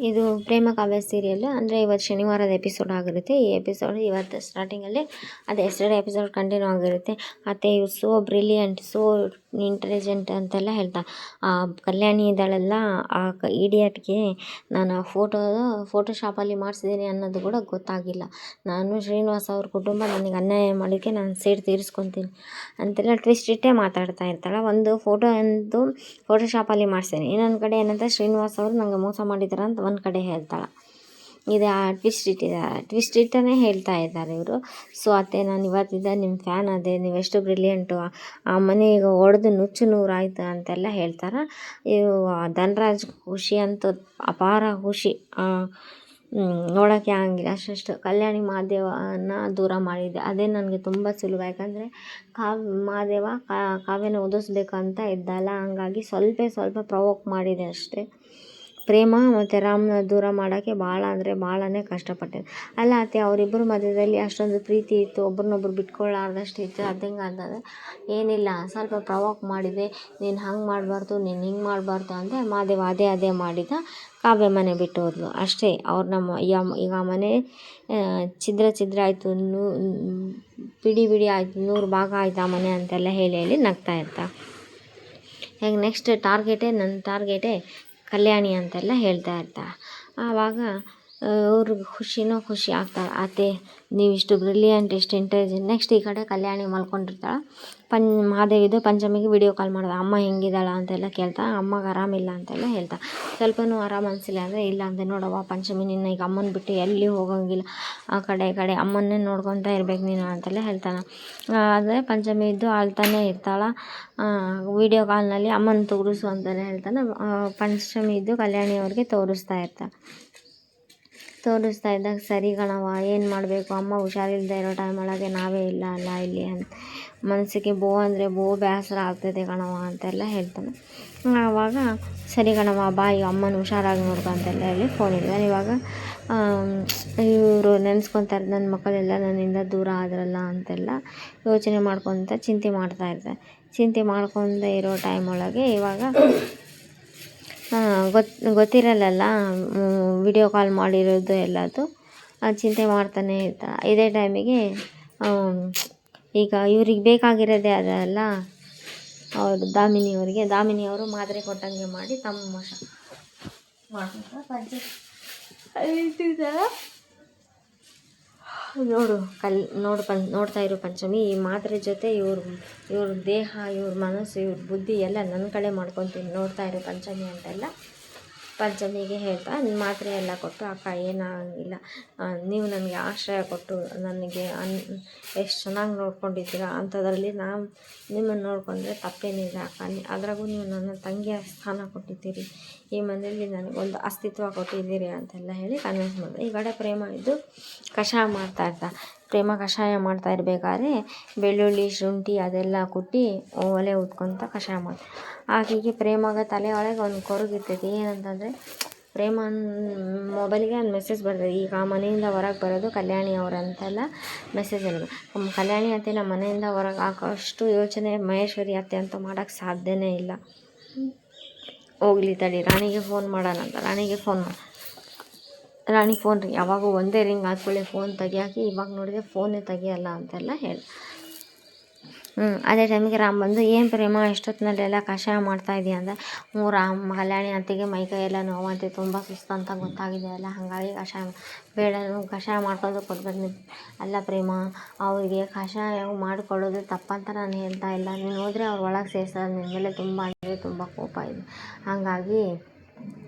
ಇದು ಪ್ರೇಮ ಕಾವ್ಯ ಸೀರಿಯಲ್ ಅಂದರೆ ಇವತ್ತು ಶನಿವಾರದ ಎಪಿಸೋಡ್ ಆಗಿರುತ್ತೆ. ಈ ಎಪಿಸೋಡ್ ಇವತ್ತು ಸ್ಟಾರ್ಟಿಂಗಲ್ಲಿ ಅದು ಎಸ್ಟರ್ಡೇ ಎಪಿಸೋಡ್ ಕಂಟಿನ್ಯೂ ಆಗಿರುತ್ತೆ. ಮತ್ತು ಇವು ಸೋ ಬ್ರಿಲಿಯಂಟ್, ಸೋ ಇಂಟೆಲಿಜೆಂಟ್ ಅಂತೆಲ್ಲ ಹೇಳ್ತಾ ಕಲ್ಯಾಣಿ ಇದ್ದಾಳೆಲ್ಲ ಆ ಇಡಿಯಟ್ಗೆ ನಾನು ಫೋಟೋಶಾಪಲ್ಲಿ ಮಾಡಿಸಿದ್ದೀನಿ ಅನ್ನೋದು ಕೂಡ ಗೊತ್ತಾಗಿಲ್ಲ. ನಾನು ಶ್ರೀನಿವಾಸ್ ಅವ್ರ ಕುಟುಂಬ ನನಗೆ ಅನ್ಯಾಯ ಮಾಡೋಕ್ಕೆ ನಾನು ಸೇಡು ತೀರಿಸ್ಕೊತೀನಿ ಅಂತೆಲ್ಲ ಟ್ವಿಸ್ಟ್ ಇಟ್ಟೇ ಮಾತಾಡ್ತಾ ಇರ್ತಾಳೆ. ಒಂದು ಫೋಟೋಶಾಪಲ್ಲಿ ಮಾಡಿಸ್ತೇನೆ, ಇನ್ನೊಂದು ಕಡೆ ಏನಂತ ಶ್ರೀನಿವಾಸ್ ಅವರು ನನಗೆ ಮೋಸ ಮಾಡಿದಾರೆ ಅಂತ ಒಂದು ಕಡೆ ಹೇಳ್ತಾಳೆ. ಇದು ಟ್ವಿಸ್ಟ್ ಇಟ್ಟನೇ ಹೇಳ್ತಾ ಇದ್ದಾರೆ ಇವರು. ಸೊ ಅತ್ತೆ, ನಾನು ಇವತ್ತಿದ್ದ ನಿಮ್ಮ ಫ್ಯಾನ್ ಅದೇ, ನೀವೆಷ್ಟು ಬ್ರಿಲಿಯಂಟು, ಆ ಮನೆಗೆ ಹೊಡೆದು ನುಚ್ಚು ನೂರಾಯ್ತು ಅಂತೆಲ್ಲ ಹೇಳ್ತಾರೆ. ಇವು ಧನರಾಜ್ ಖುಷಿ ಅಂತೂ ಅಪಾರ ಖುಷಿ, ನೋಡೋಕ್ಕೆ ಆಗಿಲ್ಲ ಅಷ್ಟು ಕಲ್ಯಾಣಿ ಮಹಾದೇವನ ದೂರ ಮಾಡಿದ್ದೆ. ಅದೇ ನನಗೆ ತುಂಬ ಸುಲಭ, ಯಾಕಂದರೆ ಮಹಾದೇವ ಕಾವ್ಯನ ಓದಿಸ್ಬೇಕು ಅಂತ ಇದ್ದಲ್ಲ, ಹಂಗಾಗಿ ಸ್ವಲ್ಪ ಪ್ರವೋಕ್ ಮಾಡಿದೆ ಅಷ್ಟೇ. ಪ್ರೇಮ ಮತ್ತು ರಾಮ್ನ ದೂರ ಮಾಡೋಕ್ಕೆ ಭಾಳ ಅಂದರೆ ಭಾಳನೇ ಕಷ್ಟಪಟ್ಟೆ. ಅಲ್ಲ ಅತ್ತೆ, ಅವರಿಬ್ಬರ ಮಧ್ಯದಲ್ಲಿ ಅಷ್ಟೊಂದು ಪ್ರೀತಿ ಇತ್ತು, ಒಬ್ರನ್ನೊಬ್ರು ಬಿಟ್ಕೊಳ್ಳಾರ್ದಷ್ಟು ಇತ್ತು, ಅದಂಗೆ ಅಂತಂದರೆ ಏನಿಲ್ಲ, ಸ್ವಲ್ಪ ಪ್ರವೋಕ್ ಮಾಡಿದೆ. ನೀನು ಹಂಗೆ ಮಾಡಬಾರ್ದು, ನೀನು ಹಿಂಗೆ ಮಾಡಬಾರ್ದು ಅಂದರೆ ಮಹಾದೇವ ಅದೇ ಮಾಡಿದ. ಕಾವ್ಯ ಮನೆ ಬಿಟ್ಟು ಹೋದ್ಲು ಅಷ್ಟೇ. ಅವ್ರು ಈಗ ಮನೆ ಛಿದ್ರ ಆಯಿತು, ಬಿಡಿ ಆಯಿತು, 100 ಭಾಗ ಆಯಿತು ಆ ಮನೆ ಅಂತೆಲ್ಲ ಹೇಳಿ ನಗ್ತಾ ಇರ್ತಾ. ಈಗ ನೆಕ್ಸ್ಟ್ ನನ್ನ ಟಾರ್ಗೆಟೇ ಕಲ್ಯಾಣಿ ಅಂತೆಲ್ಲ ಹೇಳ್ತಾ ಇರ್ತಾಳೆ. ಆವಾಗ ಅವ್ರಿಗೆ ಖುಷಿ ಆಗ್ತಾಳೆ. ಅತ್ತೆ, ನೀವಿಷ್ಟು ಬ್ರಿಲಿಯಂಟ್, ಎಷ್ಟು ಇಂಟೆಲಿಜೆಂಟ್. ನೆಕ್ಸ್ಟ್ ಈ ಕಡೆ ಕಲ್ಯಾಣಿ ಮಲ್ಕೊಂಡಿರ್ತಾಳೆ. ಮಹಾದೇವಿದು ಪಂಚಮಿಗೆ ವಿಡಿಯೋ ಕಾಲ್ ಮಾಡಿದ, ಅಮ್ಮ ಹೆಂಗಿದ್ದಾಳ ಅಂತೆಲ್ಲ ಕೇಳ್ತಾ, ಅಮ್ಮಗೆ ಆರಾಮಿಲ್ಲ ಅಂತೆಲ್ಲ ಹೇಳ್ತಾ. ಸ್ವಲ್ಪನೂ ಆರಾಮ ಅನಿಸಿಲ್ಲ ಅಂದರೆ ಇಲ್ಲ ಅಂದೆ, ನೋಡವ್ವ ಪಂಚಮಿ, ನಿನ್ನ ಈಗ ಅಮ್ಮನ ಬಿಟ್ಟು ಎಲ್ಲಿ ಹೋಗೋಂಗಿಲ್ಲ, ಆ ಕಡೆ ಅಮ್ಮನ್ನೇ ನೋಡ್ಕೊತಾ ಇರ್ಬೇಕು ನೀನು ಅಂತೆಲ್ಲ ಹೇಳ್ತಾನೆ. ಆದರೆ ಪಂಚಮಿ ಇದ್ದು ಅಳ್ತಾನೆ ಇರ್ತಾಳೆ. ವಿಡಿಯೋ ಕಾಲ್ನಲ್ಲಿ ಅಮ್ಮನ ತೋರಿಸು ಅಂತೆಲ್ಲ ಹೇಳ್ತಾನೆ. ಪಂಚಮಿ ಇದ್ದು ಕಲ್ಯಾಣಿಯವ್ರಿಗೆ ತೋರಿಸ್ತಾ ಇದ್ದಾಗ, ಸರಿ ಕಣವ, ಏನು ಮಾಡಬೇಕು, ಅಮ್ಮ ಹುಷಾರಿಲ್ಲದೆ ಇರೋ ಟೈಮ್ ಒಳಗೆ ನಾವೇ ಇಲ್ಲ ಅಲ್ಲ ಇಲ್ಲಿ ಅಂತ ಮನಸ್ಸಿಗೆ ಅಂದರೆ ಬೇಸರ ಆಗ್ತದೆ ಕಣವ ಅಂತೆಲ್ಲ ಹೇಳ್ತಾನೆ. ಆವಾಗ ಸರಿ ಕಣವ, ಬಾಯಿ ಅಮ್ಮನ ಹುಷಾರಾಗಿ ನೋಡ್ಕೊ ಅಂತೆಲ್ಲ ಹೇಳಿ ಫೋನ್ ಇದ್ದಾನೆ. ಇವಾಗ ಇವರು ನೆನೆಸ್ಕೊತಾರೆ, ನನ್ನ ಮಕ್ಕಳೆಲ್ಲ ನನ್ನಿಂದ ದೂರ ಆದ್ರಲ್ಲ ಅಂತೆಲ್ಲ ಯೋಚನೆ ಮಾಡ್ಕೊತ ಚಿಂತೆ ಮಾಡ್ತಾ ಇರ್ತಾರೆ. ಚಿಂತೆ ಮಾಡ್ಕೊತ ಇರೋ ಟೈಮ್ ಒಳಗೆ ಇವಾಗ ಗೊತ್ತಿರಲ್ಲ ವಿಡಿಯೋ ಕಾಲ್ ಮಾಡಿರೋದು ಎಲ್ಲದು, ಚಿಂತೆ ಮಾಡ್ತಾನೆ ಇರ್ತಾಳೆ. ಇದೇ ಟೈಮಿಗೆ ಈಗ ಇವ್ರಿಗೆ ಬೇಕಾಗಿರೋದೇ ಅದಲ್ಲ, ಅವರು ದಾಮಿನಿಯವರು ಮಾತ್ರೆ ಕೊಟ್ಟಂಗೆ ಮಾಡಿ ತಮ್ಮ ಮೋಸ ನೋಡ್ತಾ ಇರೋ ಪಂಚಮಿ, ಈ ಮಾತ್ರೆ ಜೊತೆ ಇವ್ರ ದೇಹ, ಇವ್ರ ಮನಸ್ಸು, ಇವ್ರ ಬುದ್ಧಿ ಎಲ್ಲ ನನ್ನ ಕಡೆ ಮಾಡ್ಕೊತೀನಿ ನೋಡ್ತಾ ಇರೋ ಪಂಚಮಿ ಅಂತೆಲ್ಲ ಪಂಚಮಿಗೆ ಹೇಳ್ತಾ, ಮಾತ್ರೆ ಎಲ್ಲ ಕೊಟ್ಟು, ಅಕ್ಕ ಏನಾಗಿಲ್ಲ, ನೀವು ನನಗೆ ಆಶ್ರಯ ಕೊಟ್ಟು ನನಗೆ ಎಷ್ಟು ಚೆನ್ನಾಗಿ ನೋಡ್ಕೊಂಡಿದ್ದೀರ, ಅಂಥದ್ರಲ್ಲಿ ನಾನು ನಿಮ್ಮನ್ನು ನೋಡಿಕೊಂಡ್ರೆ ತಪ್ಪೇನಿಲ್ಲ ಅಕ್ಕ, ಅದ್ರಾಗೂ ನೀವು ನನ್ನ ತಂಗಿಯ ಸ್ಥಾನ ಕೊಟ್ಟಿದ್ದೀರಿ, ಈ ಮನೆಯಲ್ಲಿ ನನಗೊಂದು ಅಸ್ತಿತ್ವ ಕೊಟ್ಟಿದ್ದೀರಿ ಅಂತೆಲ್ಲ ಹೇಳಿ ಕನ್ವಿನ್ಸ್ ಮಾಡಿದೆ. ಈ ಕಡೆ ಪ್ರೇಮ ಇದ್ದು ಕಷಾಯ ಮಾಡ್ತಾ ಇರಬೇಕಾದ್ರೆ ಬೆಳ್ಳುಳ್ಳಿ, ಶುಂಠಿ ಅದೆಲ್ಲ ಕುಟ್ಟಿ ಒಲೆ ಉತ್ಕೊತ ಕಷಾಯ ಮಾಡ್ತಾರೆ. ಆಕೆಗೆ ಪ್ರೇಮಾಗ ತಲೆ ಒಳಗೆ ಒಂದು ಕೊರಗಿರ್ತೈತಿ. ಏನಂತಂದರೆ, ಪ್ರೇಮ ಮೊಬೈಲಿಗೆ ಒಂದು ಮೆಸೇಜ್ ಬರ್ತದೆ, ಈಗ ಆ ಮನೆಯಿಂದ ಹೊರಗೆ ಬರೋದು ಕಲ್ಯಾಣಿ ಅವರಂತೆಲ್ಲ ಮೆಸೇಜ್ ಇರೋದು. ಕಲ್ಯಾಣಿ ಅತ್ತೆ ನಮ್ಮ ಮನೆಯಿಂದ ಹೊರಗೆ ಹಾಕೋಷ್ಟು ಯೋಚನೆ ಮಹೇಶ್ವರಿ ಅತ್ತೆ ಅಂತ ಮಾಡೋಕ್ಕೆ ಸಾಧ್ಯನೇ ಇಲ್ಲ. ಹೋಗ್ಲಿ ತಡಿ, ರಾಣಿಗೆ ಫೋನ್ ಮಾಡೋಣ ಅಂತ ರಾಣಿ ಫೋನ್ ಯಾವಾಗೂ ಒಂದೇ ರಿಂಗ್ ಆದ್ಕೊಳ್ಳಿ ಫೋನ್ ತೆಗಿಯಾಕಿ, ಇವಾಗ ನೋಡಿದ್ರೆ ಫೋನೇ ತೆಗಿಯಲ್ಲ ಅಂತೆಲ್ಲ ಹೇಳಿ. ಅದೇ ಟೈಮಿಗೆ ರಾಮ್ ಬಂದು, ಏನು ಪ್ರೇಮ ಎಷ್ಟೊತ್ತಿನಲ್ಲೆಲ್ಲ ಕಷಾಯ ಮಾಡ್ತಾ ಇದೆಯಾ ಅಂದರೆ, ಕಲ್ಯಾಣಿ ಅತ್ತಿಗೆ ಮೈಕೈ ಎಲ್ಲ ನೋವಂತೆ, ತುಂಬ ಸುಸ್ತು ಅಂತ ಗೊತ್ತಾಗಿದೆ ಅಲ್ಲ, ಹಾಗಾಗಿ ಕಷಾಯ ಮಾಡ್ಕೊಂಡು ಕೊಡ್ಬೇಕು. ಅಲ್ಲ ಪ್ರೇಮ, ಅವರಿಗೆ ಕಷಾಯ ಮಾಡಿಕೊಳ್ಳೋದು ತಪ್ಪಂತ ನಾನು ಹೇಳ್ತಾ ಇಲ್ಲ, ನೀನು ಹೋದರೆ ಅವ್ರು ಒಳಗೆ ಸೇರಿಸ್ತಾರೆ, ನಿನ್ನ ಮೇಲೆ ತುಂಬ ಕೋಪ ಇದೆ, ಹಾಗಾಗಿ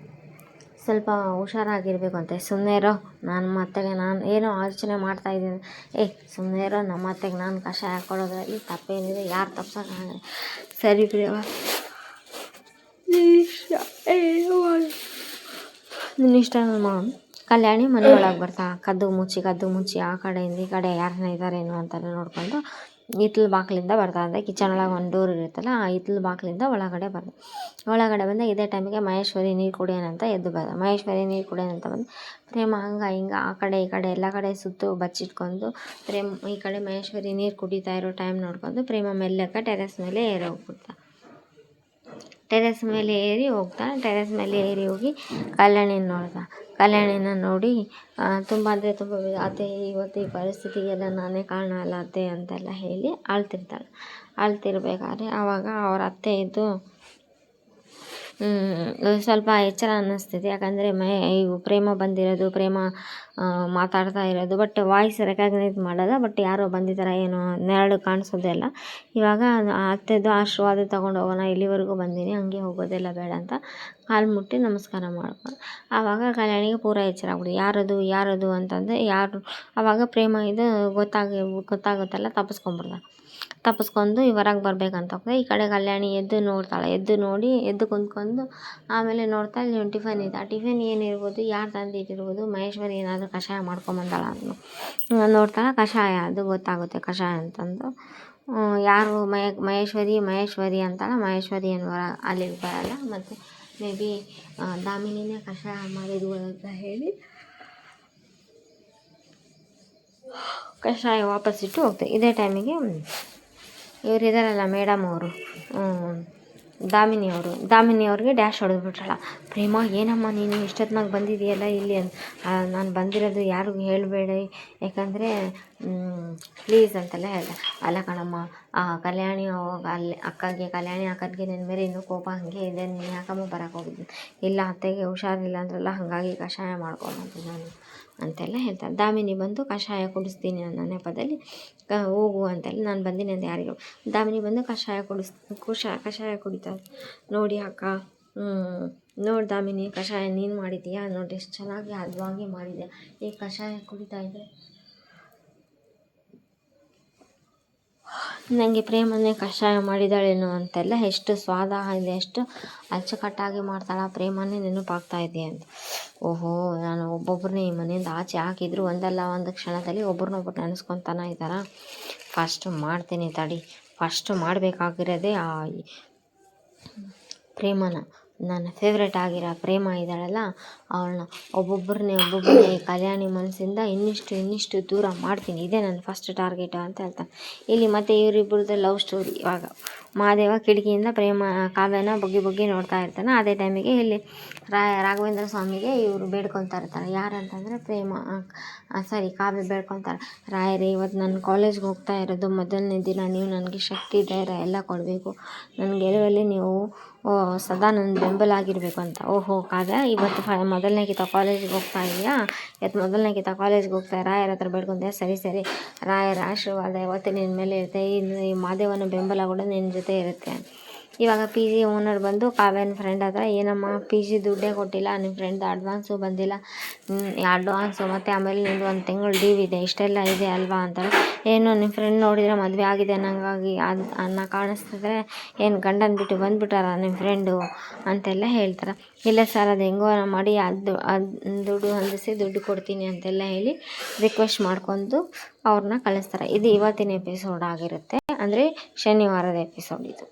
ಸ್ವಲ್ಪ ಹುಷಾರಾಗಿರ್ಬೇಕು ಅಂತ. ಸುಮ್ಮನೆ ಇರೋ, ನಮ್ಮ ಅತ್ತೆಗೆ ನಾನು ಏನೋ ಆಲೋಚನೆ ಮಾಡ್ತಾಯಿದ್ದೀನಿ, ಸುಮ್ಮನೆ ಇರೋ, ನಮ್ಮ ಅತ್ತೆಗೆ ನಾನು ಕಷಾಯ ಹಾಕ್ಕೊಳ್ಳೋದ್ರಲ್ಲಿ ತಪ್ಪೇನಿದೆ, ಯಾರು ತಪ್ಸೋಕ್ಕಾಗಲ್ಲ. ಸರಿ ಪ್ರಿಯವ, ನಿನ್ನ ಇಷ್ಟ ಮಾಡು. ಕಲ್ಯಾಣಿ ಮನೆ ಒಳಗೆ ಬರ್ತಾ ಕದ್ದು ಮುಚ್ಚಿ ಆ ಕಡೆಯಿಂದ ಈ ಕಡೆ ಯಾರನ್ನ ಇದ್ದಾರೇನೋ ಅಂತೆಲ್ಲ ನೋಡ್ಕೊಂಡು ಹಿತ್ತಲ ಬಾಗಿಲಿಂದ ಬರ್ತಾ ಇದ್ದೆ. ಕಿಚನ್ ಒಳಗೆ ಒಂದು ಡೋರ್ ಇರುತ್ತಲ್ಲ, ಆ ಹಿತ್ತಲ ಬಾಗಿಲಿಂದ ಒಳಗಡೆ ಬಂದ. ಇದೇ ಟೈಮಿಗೆ ಮಹೇಶ್ವರಿ ನೀರು ಕುಡಿಯೋಣಂತ ಎದ್ದು ಬಂದು ಪ್ರೇಮ ಹಿಂಗೆ ಆ ಕಡೆ ಈ ಕಡೆ ಎಲ್ಲ ಕಡೆ ಸುತ್ತು ಬಚ್ಚಿಟ್ಕೊಂಡು ಈ ಕಡೆ ಮಹೇಶ್ವರಿ ನೀರು ಕುಡಿತಾ ಇರೋ ಟೈಮ್ ನೋಡ್ಕೊಂಡು ಪ್ರೇಮ ಮೆಲ್ಲಕ್ಕೆ ಟೆರೆಸ್ ಮೇಲೆ ಏರಿ ಹೋಗ್ತಾ ಟೆರೆಸ್ ಮೇಲೆ ಏರಿ ಹೋಗಿ ಕಲ್ಯಾಣಿನ ನೋಡ್ದ. ಕಲ್ಯಾಣಿನ ನೋಡಿ ತುಂಬ ಅಂದರೆ ತುಂಬ ಅತ್ತೆ ಇವತ್ತು ಈ ಪರಿಸ್ಥಿತಿಗೆಲ್ಲ ನಾನೇ ಕಾರಣ ಅಲ್ಲ ಅತ್ತೆ ಅಂತೆಲ್ಲ ಹೇಳಿ ಅಳ್ತಿರ್ತಾಳೆ. ಅಳ್ತಿರ್ಬೇಕಾದ್ರೆ ಆವಾಗ ಅವ್ರ ಅತ್ತೆ ಇದ್ದು ಸ್ವಲ್ಪ ಎಚ್ಚರ ಅನ್ನಿಸ್ತಿದೆ. ಯಾಕಂದರೆ ಇವು ಪ್ರೇಮ ಬಂದಿರೋದು, ಪ್ರೇಮ ಮಾತಾಡ್ತಾ ಇರೋದು, ಬಟ್ ವಾಯ್ಸ್ ರೆಕಗ್ನೈಸ್ ಮಾಡೋಲ್ಲ, ಬಟ್ ಯಾರೋ ಬಂದಿದ್ದಾರೆ ಏನೋ ನೆರಳು ಕಾಣಿಸೋದೇ ಇಲ್ಲ. ಇವಾಗ ಅತ್ತೆದು ಆಶೀರ್ವಾದ ತೊಗೊಂಡು ಹೋಗೋಣ, ಇಲ್ಲಿವರೆಗೂ ಬಂದೀನಿ, ಹಂಗೆ ಹೋಗೋದೆಲ್ಲ ಬೇಡ ಅಂತ ಕಾಲು ಮುಟ್ಟಿ ನಮಸ್ಕಾರ ಮಾಡ್ಕೊಂಡು ಆವಾಗ ಕಲ್ಯಾಣಿಗೆ ಪೂರ ಎಚ್ಚರ ಆಗ್ಬಿಡಿ. ಯಾರದು ಅಂತಂದರೆ ಯಾರು ಆವಾಗ ಪ್ರೇಮ ಇದು ಗೊತ್ತಾಗುತ್ತಲ್ಲ, ತಪ್ಪಿಸ್ಕೊಂಡು ಹೊರಗೆ ಬರ್ಬೇಕಂತ ಹೋಗ್ತದೆ. ಈ ಕಡೆ ಕಲ್ಯಾಣಿ ಎದ್ದು ನೋಡ್ತಾಳೆ. ಎದ್ದು ಕುಂತ್ಕೊಂಡು ಆಮೇಲೆ ನೋಡ್ತಾಳೆ, ನೀವು ಟಿಫನ್ ಇದೆ. ಆ ಟಿಫನ್ ಏನಿರ್ಬೋದು, ಯಾರು ತಂದಿಟ್ಟಿರ್ಬೋದು, ಮಹೇಶ್ವರಿ ಏನಾದರೂ ಕಷಾಯ ಮಾಡ್ಕೊಂಬಂದಾಳ ಅಂತ ನೋಡ್ತಾಳೆ. ಕಷಾಯ ಅದು ಗೊತ್ತಾಗುತ್ತೆ ಕಷಾಯ ಅಂತಂದು. ಯಾರು ಮಹೇಶ್ವರಿ ಅಂತಾಳೆ. ಮಹೇಶ್ವರಿ ಏನು ಅಲ್ಲಿಗೆ ಬರಲ್ಲ. ಮತ್ತು ಮೇ ಬಿ ದಾಮಿನಿನೇ ಕಷಾಯ ಮಾಡಿದ್ವು ಅಂತ ಹೇಳಿ ಕಷಾಯ ವಾಪಸ್ಸಿಟ್ಟು ಹೋಗ್ತದೆ. ಇದೇ ಟೈಮಿಗೆ ಇವ್ರು ಇದ್ದಾರಲ್ಲ ಮೇಡಮ್ ಅವರು, ದಾಮಿನಿಯವ್ರಿಗೆ ಡ್ಯಾಶ್ ಹೊಡೆದ್ಬಿಟ್ರಲ್ಲ. ಪ್ರೇಮ, ಏನಮ್ಮ ನೀನು ಇಷ್ಟೊತ್ತಿನಾಗ ಬಂದಿದೆಯಲ್ಲ ಇಲ್ಲಿ ಅಂತ. ನಾನು ಬಂದಿರೋದು ಯಾರಿಗೂ ಹೇಳಬೇಡಿ, ಯಾಕಂದರೆ ಪ್ಲೀಸ್ ಅಂತೆಲ್ಲ ಹೇಳ್ದೆ. ಅಲ್ಲ ಕಣಮ್ಮ, ಕಲ್ಯಾಣಿ ಕಲ್ಯಾಣಿ ಅಕ್ಕನಿಗೆ ನಿನ್ನ ಮೇಲೆ ಇನ್ನೂ ಕೋಪ ಹಾಗೆ ಇದೆ, ನೀನು ಯಾಕಮ್ಮ ಬರೋಕ್ಕೆ ಹೋಗಿದ್ದೀನಿ. ಇಲ್ಲ ಅತ್ತೆಗೆ ಹುಷಾರಿಲ್ಲ ಅಂದ್ರಲ್ಲ, ಹಾಗಾಗಿ ಕಷಾಯ ಮಾಡ್ಕೊಂಬಂದು ನಾನು ಅಂತೆಲ್ಲ ಹೇಳ್ತಾರೆ. ದಾಮಿನಿ ಬಂದು ಕಷಾಯ ಕುಡಿಸ್ತೀನಿ ಅನ್ನೋ ನೆಪದಲ್ಲಿ ಹೋಗು ಅಂತೆಲ್ಲ, ನಾನು ಬಂದೀನಿ ಅಂತ ಯಾರಿಗೂ. ದಾಮಿನಿ ಬಂದು ಕಷಾಯ ಕುಡಿತಾರೆ. ನೋಡಿ ಅಕ್ಕ, ನೋಡಿ ದಾಮಿನಿ, ಕಷಾಯ ನೀನು ಮಾಡಿದ್ದೀಯಾ, ನೋಡಿ ಎಷ್ಟು ಚೆನ್ನಾಗಿ ಹದವಾಗಿ ಮಾಡಿದೆ, ಈ ಕಷಾಯ ಕುಡಿತಾ ಇದ್ದೆ ನನಗೆ ಪ್ರೇಮನೇ ಕಷಾಯ ಮಾಡಿದಾಳೇನೋ ಅಂತೆಲ್ಲ, ಎಷ್ಟು ಸ್ವಾದ ಇದೆ, ಎಷ್ಟು ಅಚ್ಚುಕಟ್ಟಾಗಿ ಮಾಡ್ತಾಳೆ, ಪ್ರೇಮನೇ ನೆನಪಾಗ್ತಾ ಇದೆ ಅಂತ. ಓಹೋ, ನಾನು ಒಬ್ಬೊಬ್ಬರನ್ನೇ ಈ ಮನೆಯಿಂದ ಆಚೆ ಹಾಕಿದ್ರು ಒಂದಲ್ಲ ಒಂದು ಕ್ಷಣದಲ್ಲಿ ಒಬ್ರನ್ನೊಬ್ರು ನೆನೆಸ್ಕೊತಾನೆ ಇದ್ದಾರ. ಫಸ್ಟ್ ಮಾಡ್ತೀನಿ ತಡಿ. ಫಸ್ಟ್ ಮಾಡಬೇಕಾಗಿರೋದೇ ಆ ಪ್ರೇಮನ, ನನ್ನ ಫೇವ್ರೇಟ್ ಆಗಿರೋ ಪ್ರೇಮ ಇದ್ದಾಳಲ್ಲ ಅವಳನ್ನ ಒಬ್ಬೊಬ್ಬರನ್ನೇ ಕಲ್ಯಾಣಿ ಮನಸ್ಸಿಂದ ಇನ್ನಿಷ್ಟು ದೂರ ಮಾಡ್ತೀನಿ, ಇದೇ ನನ್ನ ಫಸ್ಟ್ ಟಾರ್ಗೆಟ್ ಅಂತ ಹೇಳ್ತಾನೆ. ಇಲ್ಲಿ ಮತ್ತು ಇವರಿಬ್ಬರದ್ದು ಲವ್ ಸ್ಟೋರಿ. ಇವಾಗ ಮಹಾದೇವ ಕಿಟಕಿಯಿಂದ ಕಾವ್ಯನ ಬುಗ್ಗಿ ನೋಡ್ತಾ ಇರ್ತಾನೆ. ಅದೇ ಟೈಮಿಗೆ ಇಲ್ಲಿ ರಾಘವೇಂದ್ರ ಸ್ವಾಮಿಗೆ ಇವರು ಬೇಡ್ಕೊತಾ ಇರ್ತಾರೆ. ಯಾರಂತಂದರೆ ಕಾವ್ಯ ಬೇಡ್ಕೊತಾರೆ, ರಾಯರೇ, ಇವತ್ತು ನಾನು ಕಾಲೇಜ್ಗೆ ಹೋಗ್ತಾ ಇರೋದು ಮೊದಲನೇ ದಿನ, ನೀವು ನನಗೆ ಶಕ್ತಿ ಧೈರ್ಯ ಎಲ್ಲ ಕೊಡಬೇಕು, ನನ್ನ ಗೆಲುವಲ್ಲಿ ನೀವು ಸದಾ ನನ್ನ ಬೆಂಬಲ ಆಗಿರಬೇಕು ಅಂತ. ಓಹೋ ಕಾವ್ಯ, ಇವತ್ತು ಮೊದಲನೇ ಕಿತ ಕಾಲೇಜಿಗೆ ಹೋಗ್ತಾ ಇದೆಯಾ, ಮೊದಲನೇ ಕಿತ ಕಾಲೇಜ್ಗೆ ಹೋಗ್ತಾ ರಾಯರ ಹತ್ರ ಬೇಡ್ಕೊಂಡೆ. ಸರಿ, ರಾಯರ ಆಶೀರ್ವಾದ ಯಾವತ್ತು ನಿನ್ನ ಮೇಲೆ ಇರುತ್ತೆ, ಈ ಮಾದೇವನ ಬೆಂಬಲ ಕೂಡ ನಿನ್ನ ಜೊತೆ ಇರುತ್ತೆ. ಇವಾಗ ಪಿ ಜಿ ಓನರ್ ಬಂದು ಕಾವ್ಯನ ಫ್ರೆಂಡ್ ಹತ್ರ, ಏನಮ್ಮ ಪಿ ಜಿ ದುಡ್ಡೇ ಕೊಟ್ಟಿಲ್ಲ, ನಿಮ್ಮ ಫ್ರೆಂಡ್ ಅಡ್ವಾನ್ಸು ಬಂದಿಲ್ಲ, ಅಡ್ವಾನ್ಸು ಮತ್ತು ಆಮೇಲೆ ನಿಂದು ಒಂದು ತಿಂಗಳು ಲೀವ್ ಇದೆ, ಇಷ್ಟೆಲ್ಲ ಇದೆ ಅಲ್ವಾ ಅಂತಾರೆ. ಏನು ನಿಮ್ಮ ಫ್ರೆಂಡ್ ನೋಡಿದರೆ ಮದುವೆ ಆಗಿದೆ ಅನ್ನಂಗಾಗಿ ಅನ್ನ ಕಾಣಿಸ್ತಿದ್ರೆ, ಏನು ಗಂಡನ ಬಿಟ್ಟು ಬಂದುಬಿಟ್ಟಾರ ನಿಮ್ಮ ಫ್ರೆಂಡು ಅಂತೆಲ್ಲ ಹೇಳ್ತಾರೆ. ಇಲ್ಲ ಸರ್, ಅದು ಹೆಂಗೋ ಮಾಡಿ ಅದು ದುಡ್ಡು ಹೊಂದಿಸಿ ದುಡ್ಡು ಕೊಡ್ತೀನಿ ಅಂತೆಲ್ಲ ಹೇಳಿ ರಿಕ್ವೆಸ್ಟ್ ಮಾಡ್ಕೊಂಡು ಅವ್ರನ್ನ ಕಳಿಸ್ತಾರೆ. ಇದು ಇವತ್ತಿನ ಎಪಿಸೋಡ್ ಆಗಿರುತ್ತೆ, ಅಂದರೆ ಶನಿವಾರದ ಎಪಿಸೋಡ್ ಇದು.